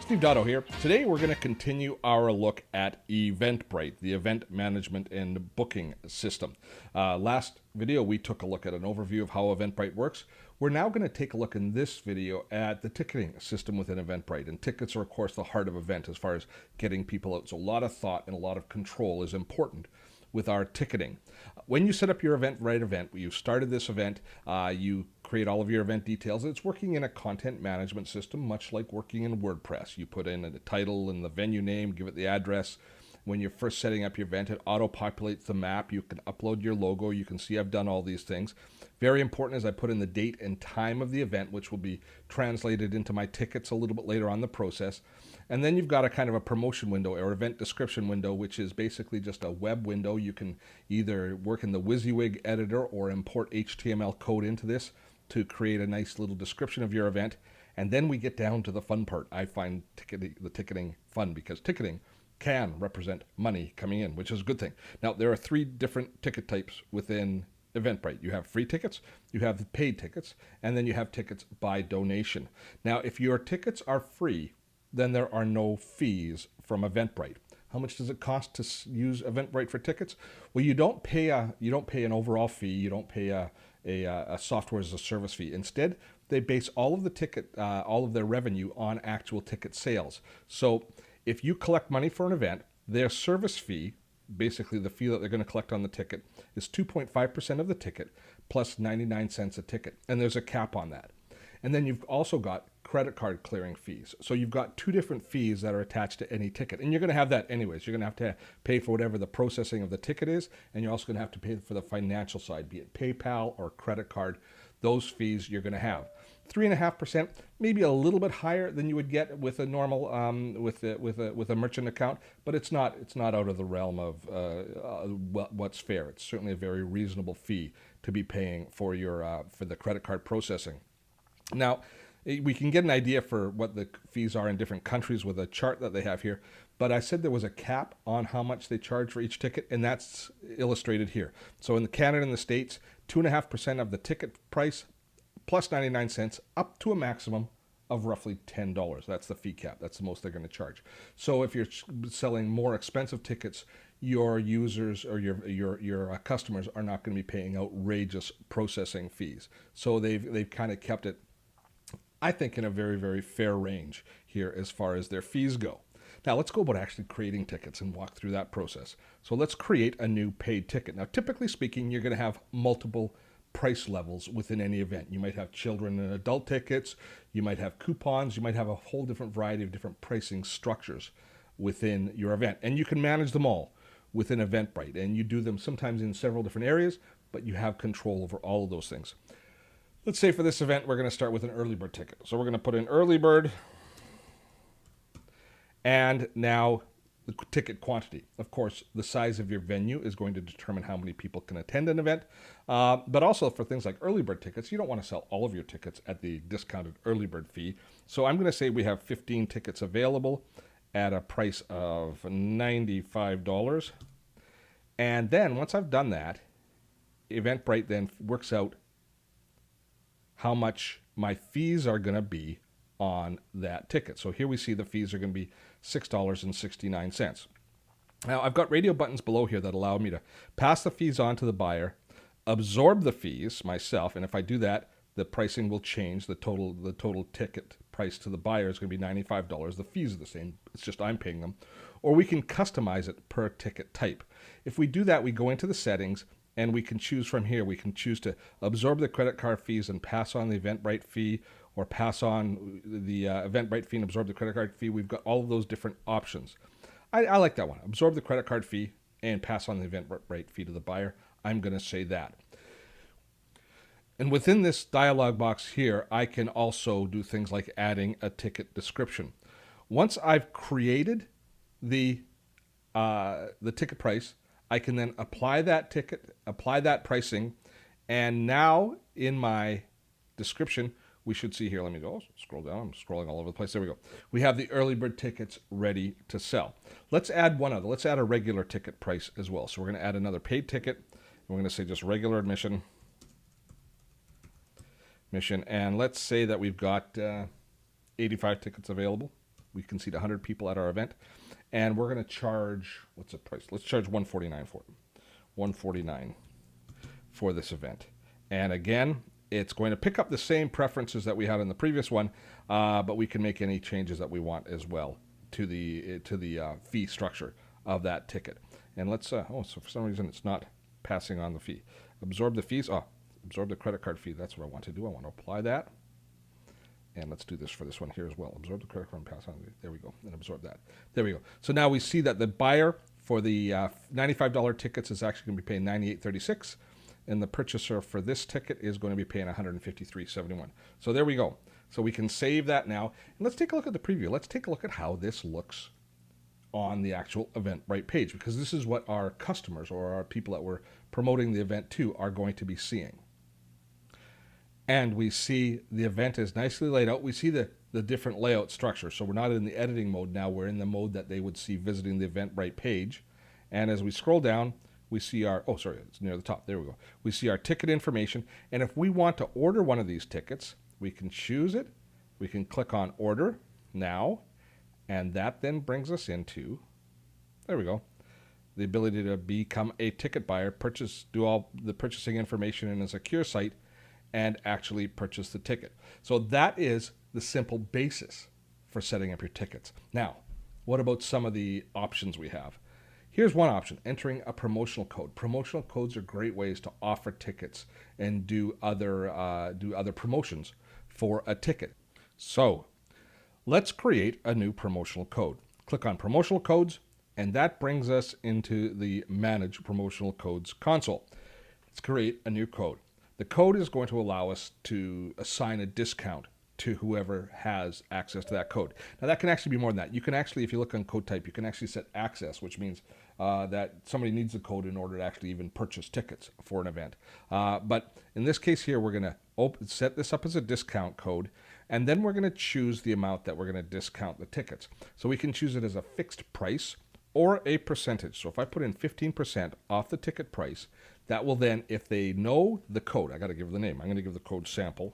Steve Dotto here. Today we're going to continue our look at Eventbrite, the event management and booking system. Last video we took a look at an overview of how Eventbrite works. We're now going to take a look in this video at the ticketing system within Eventbrite. And tickets are of course the heart of event as far as getting people out. So a lot of thought and a lot of control is important with our ticketing. When you set up your Eventbrite event, you started this event, you create all of your event details. It's working in a content management system, much like working in WordPress. You put in the title and the venue name, give it the address. When you're first setting up your event, it auto-populates the map. You can upload your logo. You can see I've done all these things. Very important is I put in the date and time of the event, which will be translated into my tickets a little bit later on in the process. And then you've got a kind of a promotion window or event description window, which is basically just a web window. You can either work in the WYSIWYG editor or import HTML code into this to create a nice little description of your event. And then we get down to the fun part. I find the ticketing fun because ticketing can represent money coming in, which is a good thing. Now, there are three different ticket types within Eventbrite. You have free tickets, you have the paid tickets, and then you have tickets by donation. Now, if your tickets are free, then there are no fees from Eventbrite. How much does it cost to use Eventbrite for tickets? Well, you don't pay an overall fee. You don't pay a software as a service fee. Instead, they base all of their revenue on actual ticket sales. So if you collect money for an event, their service fee, basically the fee that they're going to collect on the ticket, is 2.5% of the ticket plus 99 cents a ticket. And there's a cap on that. And then you've also got credit card clearing fees. So you've got two different fees that are attached to any ticket. And you're going to have that anyways. You're going to have to pay for whatever the processing of the ticket is. And you're also going to have to pay for the financial side, be it PayPal or credit card. Those fees you're going to have. 3.5%, maybe a little bit higher than you would get with a normal with a merchant account, but it's not out of the realm of what's fair. It's certainly a very reasonable fee to be paying for your for the credit card processing. Now, we can get an idea for what the fees are in different countries with a chart that they have here, but I said there was a cap on how much they charge for each ticket, and that's illustrated here. So in Canada and the States, 2.5% of the ticket price plus 99 cents up to a maximum of roughly $10. That's the fee cap. That's the most they're going to charge. So if you're selling more expensive tickets, your users or your customers are not going to be paying outrageous processing fees. So they've kind of kept it, I think, in a very, very fair range here as far as their fees go. Now let's go about actually creating tickets and walk through that process. So let's create a new paid ticket. Now, typically speaking, you're going to have multiple price levels within any event. You might have children and adult tickets, you might have coupons, you might have a whole different variety of different pricing structures within your event. And you can manage them all within Eventbrite. And you do them sometimes in several different areas, but you have control over all of those things. Let's say for this event, we're going to start with an early bird ticket. So we're going to put in early bird, and now the ticket quantity. Of course, the size of your venue is going to determine how many people can attend an event. But also for things like early bird tickets, you don't want to sell all of your tickets at the discounted early bird fee. So I'm going to say we have 15 tickets available at a price of $95. And then once I've done that, Eventbrite then works out how much my fees are going to be on that ticket. So here we see the fees are going to be $6.69. Now I've got radio buttons below here that allow me to pass the fees on to the buyer, absorb the fees myself, and if I do that, the pricing will change. The total ticket price to the buyer is going to be $95. The fees are the same. It's just I'm paying them. Or we can customize it per ticket type. If we do that, we go into the settings, and we can choose from here. We can choose to absorb the credit card fees and pass on the Eventbrite fee, or pass on the Eventbrite fee and absorb the credit card fee. We've got all of those different options. I like that one. Absorb the credit card fee and pass on the Eventbrite fee to the buyer. I'm going to say that. And within this dialog box here, I can also do things like adding a ticket description. Once I've created the ticket price, I can then apply that ticket, apply that pricing, and now in my description, we should see here, let me go, scroll down, I'm scrolling all over the place, there we go. We have the early bird tickets ready to sell. Let's add one other, let's add a regular ticket price as well. So we're going to add another paid ticket, and we're going to say just regular admission, and let's say that we've got 85 tickets available. We can seat 100 people at our event. And we're going to charge, what's the price? Let's charge $149 for it. $149 for this event. And again, it's going to pick up the same preferences that we had in the previous one, but we can make any changes that we want as well to the fee structure of that ticket. And let's, so for some reason it's not passing on the fee. Absorb the fees. Absorb the credit card fee. That's what I want to do. I want to apply that. And let's do this for this one here as well. Absorb the credit card and pass on. There we go. And absorb that. There we go. So now we see that the buyer for the $95 tickets is actually going to be paying $98.36. And the purchaser for this ticket is going to be paying $153.71. So there we go. So we can save that now. And let's take a look at the preview. Let's take a look at how this looks on the actual Eventbrite page, because this is what our customers or our people that we're promoting the event to are going to be seeing. And we see the event is nicely laid out. We see the different layout structure. So we're not in the editing mode now. We're in the mode that they would see visiting the Eventbrite page. And as we scroll down, we see our, it's near the top. There we go. We see our ticket information. And if we want to order one of these tickets, we can choose it. We can click on Order Now. And that then brings us into, there we go, the ability to become a ticket buyer, do all the purchasing information in a secure site, and actually purchase the ticket. So that is the simple basis for setting up your tickets. Now, what about some of the options we have? Here's one option, entering a promotional code. Promotional codes are great ways to offer tickets and do other promotions for a ticket. So let's create a new promotional code. Click on Promotional Codes, and that brings us into the Manage Promotional Codes console. Let's create a new code. The code is going to allow us to assign a discount to whoever has access to that code. Now that can actually be more than that. You can actually, if you look on code type, you can actually set access, which means that somebody needs the code in order to actually even purchase tickets for an event. But in this case here, we're going to set this up as a discount code, and then we're going to choose the amount that we're going to discount the tickets. So we can choose it as a fixed price or a percentage. So if I put in 15% off the ticket price, that will then, if they know the code, I got to give the name. I'm going to give the code sample.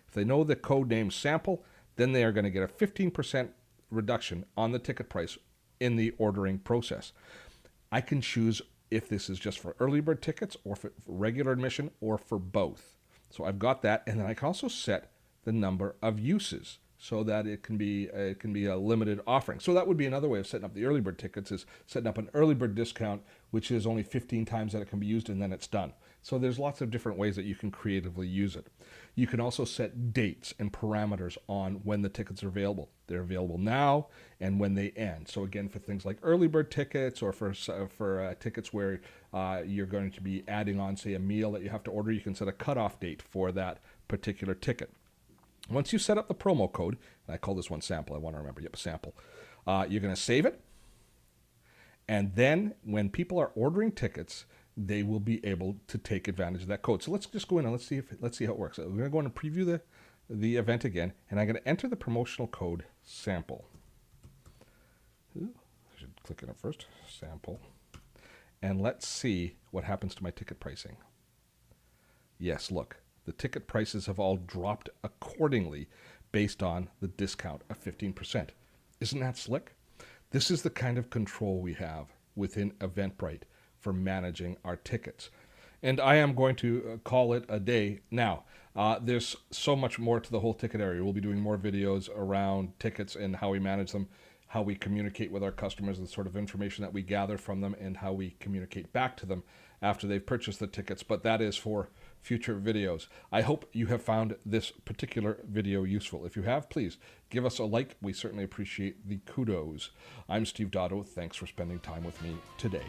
If they know the code name sample, then they are going to get a 15% reduction on the ticket price in the ordering process. I can choose if this is just for early bird tickets or for regular admission or for both. So I've got that, and then I can also set the number of uses so that it can be a limited offering. So that would be another way of setting up the early bird tickets, is setting up an early bird discount, which is only 15 times that it can be used, and then it's done. So there's lots of different ways that you can creatively use it. You can also set dates and parameters on when the tickets are available. They're available now and when they end. So again, for things like early bird tickets, or for tickets where you're going to be adding on, say, a meal that you have to order, you can set a cutoff date for that particular ticket. Once you set up the promo code, and I call this one sample, I want to remember, sample, you're going to save it. And then when people are ordering tickets, they will be able to take advantage of that code. So let's just go in and let's see how it works. So we're going to go in and preview the event again, and I'm going to enter the promotional code sample. I should click on it first, sample. And let's see what happens to my ticket pricing. Yes, look. The ticket prices have all dropped accordingly based on the discount of 15%. Isn't that slick? This is the kind of control we have within Eventbrite for managing our tickets. And I am going to call it a day now. There's so much more to the whole ticket area. We'll be doing more videos around tickets and how we manage them, how we communicate with our customers, the sort of information that we gather from them, and how we communicate back to them after they've purchased the tickets. But that is for future videos. I hope you have found this particular video useful. If you have, please give us a like. We certainly appreciate the kudos. I'm Steve Dotto. Thanks for spending time with me today.